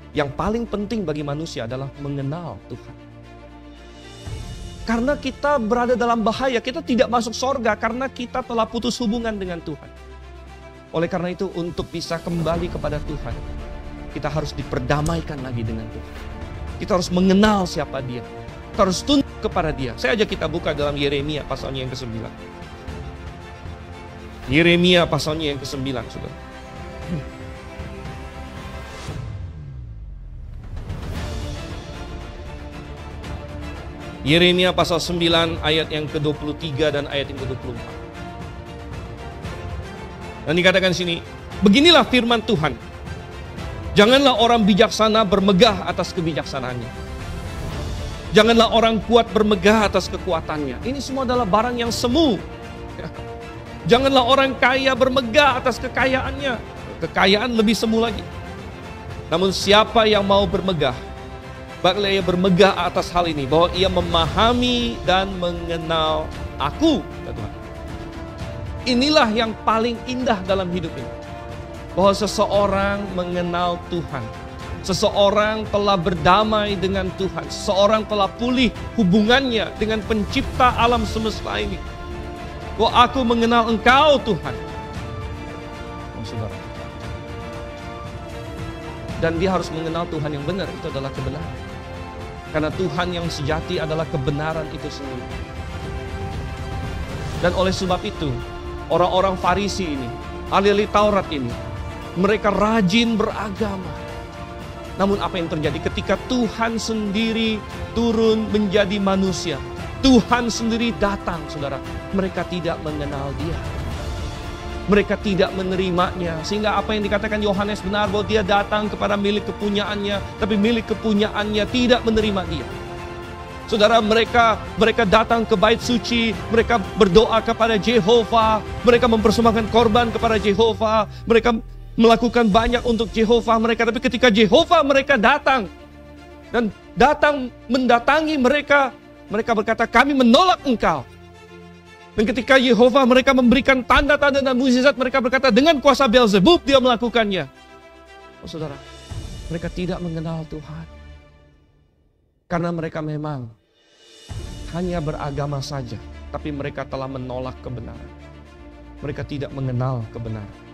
Yang paling penting bagi manusia adalah mengenal Tuhan. Karena kita berada dalam bahaya, kita tidak masuk sorga karena kita telah putus hubungan dengan Tuhan. Oleh karena itu, untuk bisa kembali kepada Tuhan, kita harus diperdamaikan lagi dengan Tuhan. Kita harus mengenal siapa Dia. Kita harus tunduk kepada Dia. Saya ajak kita buka dalam Yeremia pasalnya yang ke-9. Yeremia pasalnya yang ke-9, saudara. Yeremia pasal 9 ayat yang ke-23 dan ayat yang ke-24. Dan dikatakan sini, beginilah firman Tuhan. Janganlah orang bijaksana bermegah atas kebijaksanaannya. Janganlah orang kuat bermegah atas kekuatannya. Ini semua adalah barang yang semu. Janganlah orang kaya bermegah atas kekayaannya. Kekayaan lebih semu lagi. Namun siapa yang mau bermegah, baiklah ia bermegah atas hal ini, bahwa ia memahami dan mengenal Aku, kata Tuhan. Inilah yang paling indah dalam hidup ini. Bahwa seseorang mengenal Tuhan. Seseorang telah berdamai dengan Tuhan. Seseorang telah pulih hubungannya dengan pencipta alam semesta ini. Bahwa aku mengenal Engkau Tuhan. Oh, saudara. Dan dia harus mengenal Tuhan yang benar. Itu adalah kebenaran. Karena Tuhan yang sejati adalah kebenaran itu sendiri. Dan oleh sebab itu, orang-orang Farisi ini, ahli-ahli Taurat ini, mereka rajin beragama. Namun apa yang terjadi ketika Tuhan sendiri turun menjadi manusia? Tuhan sendiri datang, saudara. Mereka tidak mengenal Dia. Mereka tidak menerimanya. Sehingga apa yang dikatakan Yohanes benar, bahwa Dia datang kepada milik kepunyaannya, tapi milik kepunyaannya tidak menerima Dia. Saudara, mereka datang ke bait suci, mereka berdoa kepada Jehovah, mereka mempersembahkan korban kepada Jehovah, mereka melakukan banyak untuk Jehovah mereka. Tapi ketika Jehovah mereka datang, dan datang mendatangi mereka, mereka berkata, kami menolak Engkau. Dan ketika Yehovah mereka memberikan tanda-tanda dan mukjizat, mereka berkata, dengan kuasa Beelzebub Dia melakukannya. Oh saudara, mereka tidak mengenal Tuhan. Karena mereka memang hanya beragama saja, tapi mereka telah menolak kebenaran. Mereka tidak mengenal kebenaran.